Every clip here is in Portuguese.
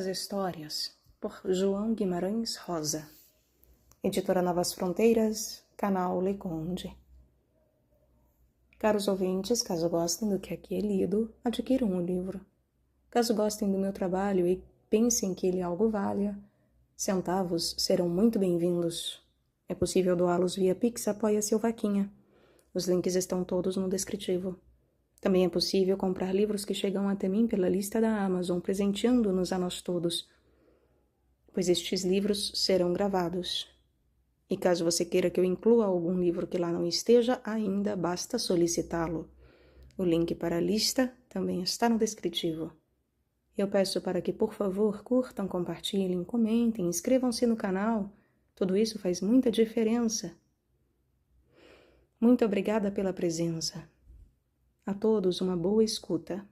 Histórias, por João Guimarães Rosa. Editora Novas Fronteiras, canal Leconde. Caros ouvintes, caso gostem do que aqui é lido, adquiram o livro. Caso gostem do meu trabalho e pensem que ele algo valha, centavos serão muito bem-vindos. É possível doá-los via Pix, Apoia-se ou Vaquinha. Os links estão todos no descritivo. Também é possível comprar livros que chegam até mim pela lista da Amazon, presenteando-nos a nós todos, pois estes livros serão gravados. E caso você queira que eu inclua algum livro que lá não esteja, ainda basta solicitá-lo. O link para a lista também está no descritivo. Eu peço para que, por favor, curtam, compartilhem, comentem, inscrevam-se no canal. Tudo isso faz muita diferença. Muito obrigada pela presença. A todos uma boa escuta.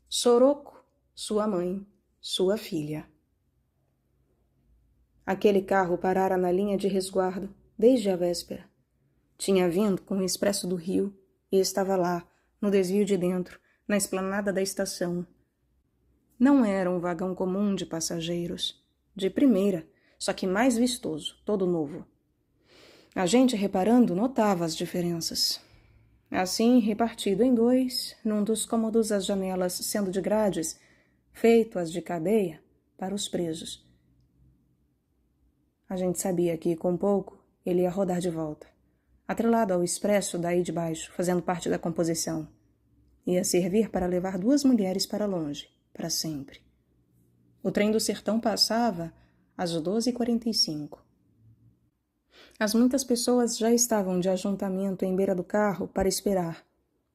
Soroko, sua mãe, sua filha. Aquele carro parara na linha de resguardo desde a véspera. Tinha vindo com o expresso do Rio e estava lá, no desvio de dentro, na esplanada da estação. Não era um vagão comum de passageiros. De primeira, só que mais vistoso, todo novo. A gente, reparando, notava as diferenças. Assim, repartido em dois, num dos cômodos as janelas sendo de grades, feito as de cadeia, para os presos. A gente sabia que, com pouco, ele ia rodar de volta, atrelado ao expresso daí de baixo, fazendo parte da composição. Ia servir para levar duas mulheres para longe, para sempre. O trem do sertão passava às 12h45. As muitas pessoas já estavam de ajuntamento em beira do carro para esperar.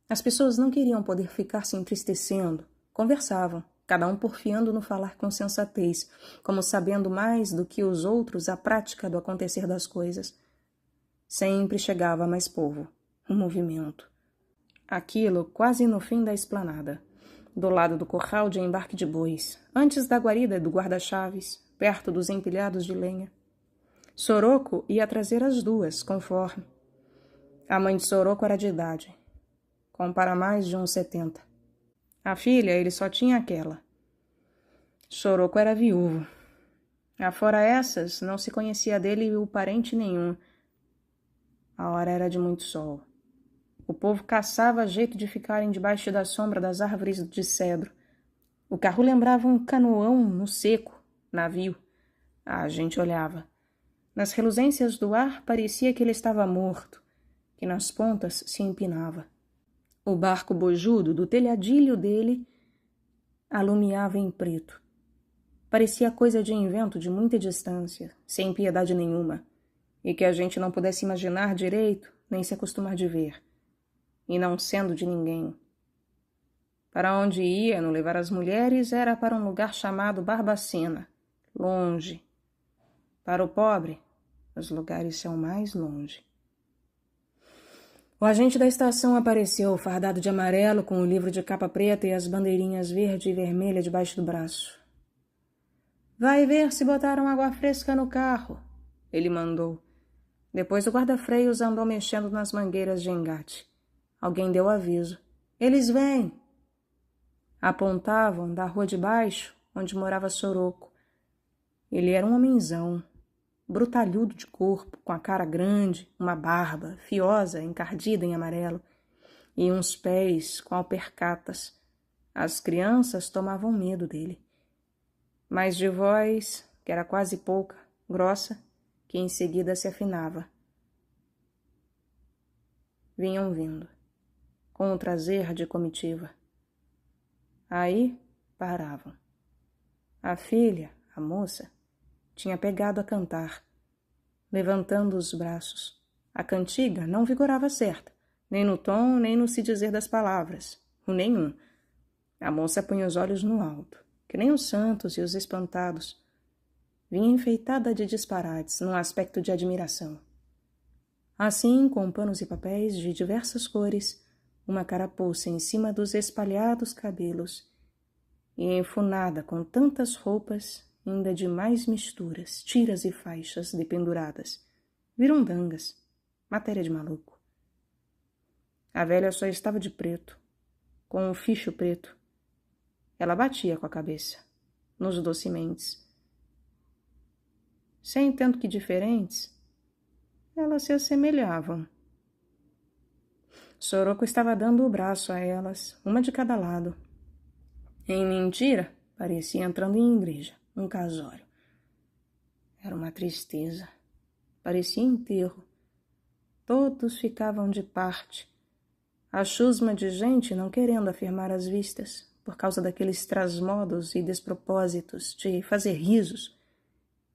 As pessoas não queriam poder ficar se entristecendo. Conversavam, cada um porfiando no falar com sensatez, como sabendo mais do que os outros a prática do acontecer das coisas. Sempre chegava mais povo, um movimento. Aquilo quase no fim da esplanada, do lado do corral de embarque de bois, antes da guarida do guarda-chaves, perto dos empilhados de lenha. Soroko ia trazer as duas, conforme. A mãe de Soroko era de idade, com para mais de uns 70. A filha, ele só tinha aquela. Soroko era viúvo. Afora essas, não se conhecia dele o parente nenhum. A hora era de muito sol. O povo caçava jeito de ficarem debaixo da sombra das árvores de cedro. O carro lembrava um canoão no seco, navio. A gente olhava. Nas reluzências do ar parecia que ele estava morto, que nas pontas se empinava. O barco bojudo do telhadilho dele alumiava em preto. Parecia coisa de invento de muita distância, sem piedade nenhuma, e que a gente não pudesse imaginar direito, nem se acostumar de ver, e não sendo de ninguém. Para onde ia no levar as mulheres era para um lugar chamado Barbacena, longe. Para o pobre, os lugares são mais longe. O agente da estação apareceu, fardado de amarelo, com o livro de capa preta e as bandeirinhas verde e vermelha debaixo do braço. Vai ver se botaram água fresca no carro, ele mandou. Depois o guarda-freios andou mexendo nas mangueiras de engate. Alguém deu aviso. Eles vêm! Apontavam da rua de baixo, onde morava Soroko. Ele era um homenzão, brutalhudo de corpo, com a cara grande, uma barba fiosa, encardida em amarelo, e uns pés com alpercatas. As crianças tomavam medo dele. Mas de voz, que era quase pouca, grossa, que em seguida se afinava. Vinham vindo, com o trazer de comitiva. Aí paravam. A filha, a moça, tinha pegado a cantar, levantando os braços. A cantiga não vigorava certa, nem no tom, nem no se dizer das palavras, o nenhum. A moça punha os olhos no alto, que nem os santos e os espantados. Vinha enfeitada de disparates, num aspecto de admiração. Assim, com panos e papéis de diversas cores, uma carapuça em cima dos espalhados cabelos, e enfunada com tantas roupas, ainda de mais misturas, tiras e faixas dependuradas. Virundangas, matéria de maluco. A velha só estava de preto, com um ficho preto, Ela batia com a cabeça nos docimentes. Sem tanto que diferentes, elas se assemelhavam. Soroko estava dando o braço a elas, uma de cada lado. Em mentira, parecia entrando em igreja, um casório. Era uma tristeza. Parecia enterro. Todos ficavam de parte. A chusma de gente não querendo afirmar as vistas, por causa daqueles trasmodos e despropósitos de fazer risos,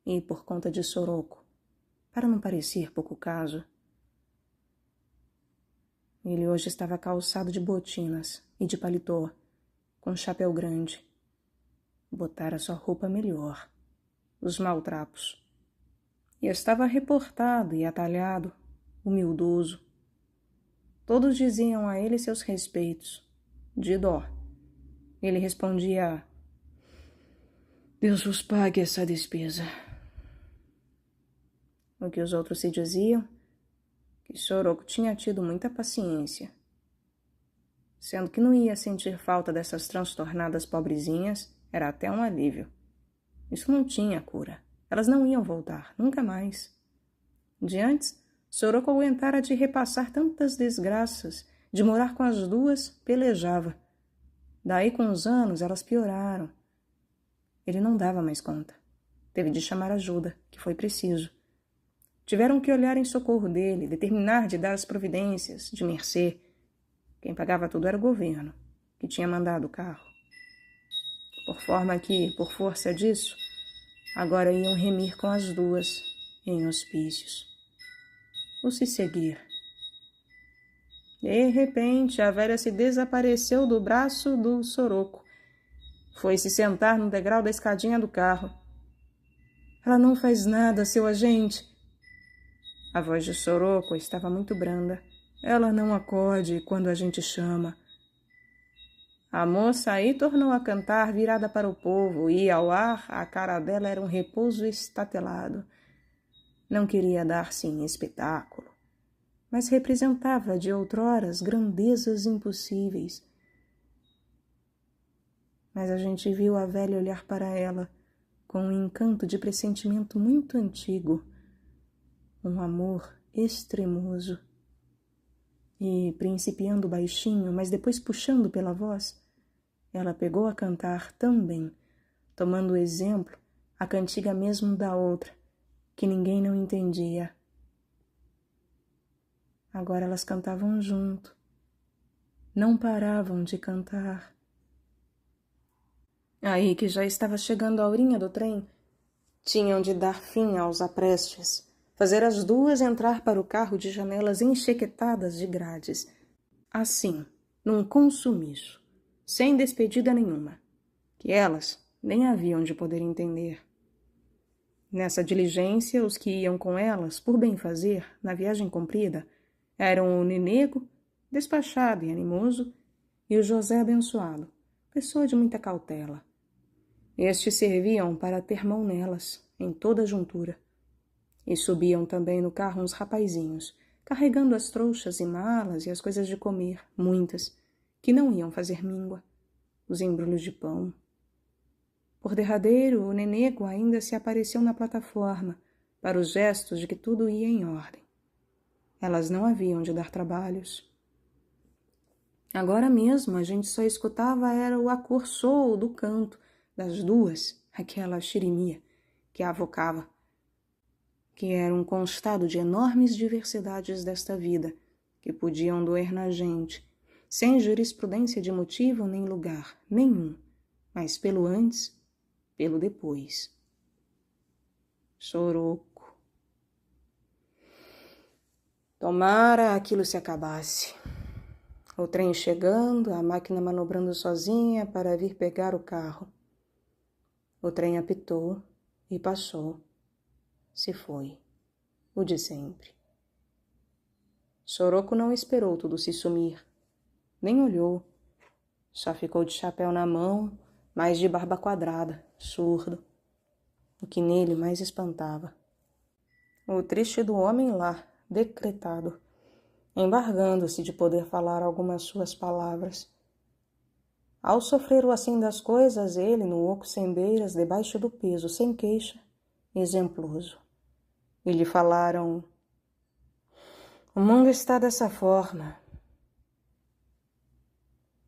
e por conta de Soroko, para não parecer pouco caso. Ele hoje estava calçado de botinas e de paletó, com chapéu grande. Botara sua roupa melhor, os maltrapos. E estava reportado e atalhado, humildoso. Todos diziam a ele seus respeitos, de dó. Ele respondia: Deus vos pague essa despesa. O que os outros se diziam? Que Soroko tinha tido muita paciência, sendo que não ia sentir falta dessas transtornadas pobrezinhas, era até um alívio. Isso não tinha cura. Elas não iam voltar, nunca mais. De antes, Soroko aguentara de repassar tantas desgraças, de morar com as duas, pelejava. Daí, com os anos, elas pioraram. Ele não dava mais conta. Teve de chamar ajuda, que foi preciso. Tiveram que olhar em socorro dele, determinar de dar as providências, de mercê. Quem pagava tudo era o governo, que tinha mandado o carro. Por forma que, por força disso, agora iam remir com as duas em hospícios. Ou se seguir. De repente, a velha se desapareceu do braço do Soroko. Foi se sentar no degrau da escadinha do carro. Ela não faz nada, seu agente. A voz de Soroko estava muito branda. Ela não acode quando a gente chama. A moça aí tornou a cantar virada para o povo e, ao ar, a cara dela era um repouso estatelado. Não queria dar-se em espetáculo, mas representava de outroras grandezas impossíveis. Mas a gente viu a velha olhar para ela com um encanto de pressentimento muito antigo, um amor extremoso. E, principiando baixinho, mas depois puxando pela voz, ela pegou a cantar também, tomando o exemplo, a cantiga mesmo da outra, que ninguém não entendia. Agora elas cantavam junto, não paravam de cantar. Aí que já estava chegando a horinha do trem, tinham de dar fim aos aprestes, fazer as duas entrar para o carro de janelas enxequetadas de grades. Assim, num consumiço, sem despedida nenhuma, que elas nem haviam de poder entender. Nessa diligência, os que iam com elas, por bem fazer, na viagem comprida, eram o Nenego, despachado e animoso, e o José abençoado, pessoa de muita cautela. Estes serviam para ter mão nelas, em toda a juntura. E subiam também no carro uns rapazinhos, carregando as trouxas e malas e as coisas de comer, muitas, que não iam fazer míngua, os embrulhos de pão. Por derradeiro, o Nenego ainda se apareceu na plataforma, para os gestos de que tudo ia em ordem. Elas não haviam de dar trabalhos. Agora mesmo a gente só escutava era o acorsou do canto das duas, aquela xirimia que a avocava, que era um constado de enormes diversidades desta vida, que podiam doer na gente, sem jurisprudência de motivo nem lugar nenhum, mas pelo antes, pelo depois. Soroko. Tomara aquilo se acabasse. O trem chegando, a máquina manobrando sozinha para vir pegar o carro. O trem apitou e passou. Se foi. O de sempre. Soroko não esperou tudo se sumir. Nem olhou. Só ficou de chapéu na mão, mas de barba quadrada, surdo. O que nele mais espantava. O triste do homem lá, decretado, embargando-se de poder falar algumas suas palavras. Ao sofrer o assim das coisas, ele, no oco sem beiras, debaixo do peso, sem queixa, exemploso. E lhe falaram: o mundo está dessa forma.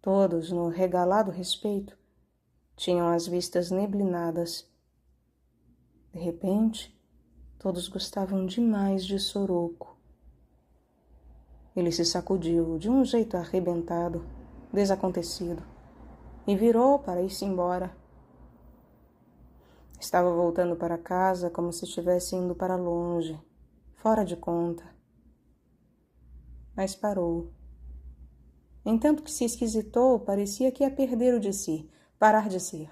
Todos, no regalado respeito, tinham as vistas neblinadas. De repente, todos gostavam demais de Soroco. Ele se sacudiu de um jeito arrebentado, desacontecido, e virou para ir-se embora. Estava voltando para casa como se estivesse indo para longe, fora de conta. Mas parou. Em tanto que se esquisitou, parecia que ia perder o de si, parar de ser.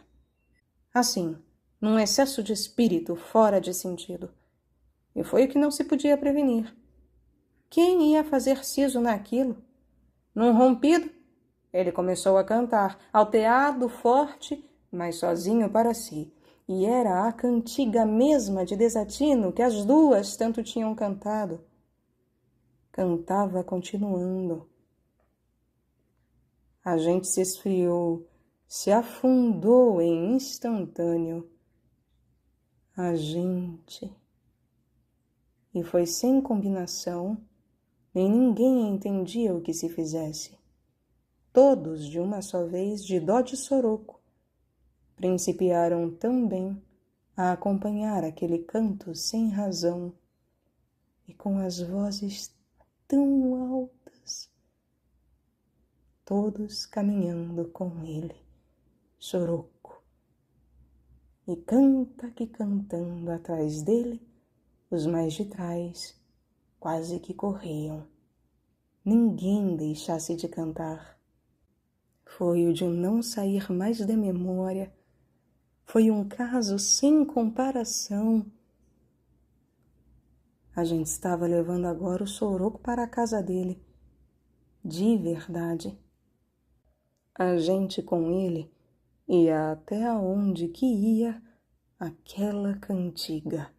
Assim, num excesso de espírito fora de sentido. E foi o que não se podia prevenir. Quem ia fazer siso naquilo? Num rompido, ele começou a cantar, alteado, forte, mas sozinho para si. E era a cantiga mesma de desatino que as duas tanto tinham cantado. Cantava continuando. A gente se esfriou, se afundou em instantâneo. A gente. E foi sem combinação, nem ninguém entendia o que se fizesse. Todos, de uma só vez, de dó de Soroco, principiaram também a acompanhar aquele canto sem razão e com as vozes tão altas, todos caminhando com ele, Soroco. E canta que cantando atrás dele, os mais de trás quase que corriam. Ninguém deixasse de cantar. Foi o de não sair mais da memória. Foi um caso sem comparação. A gente estava levando agora o Soroco para a casa dele. De verdade. A gente com ele ia até aonde que ia aquela cantiga.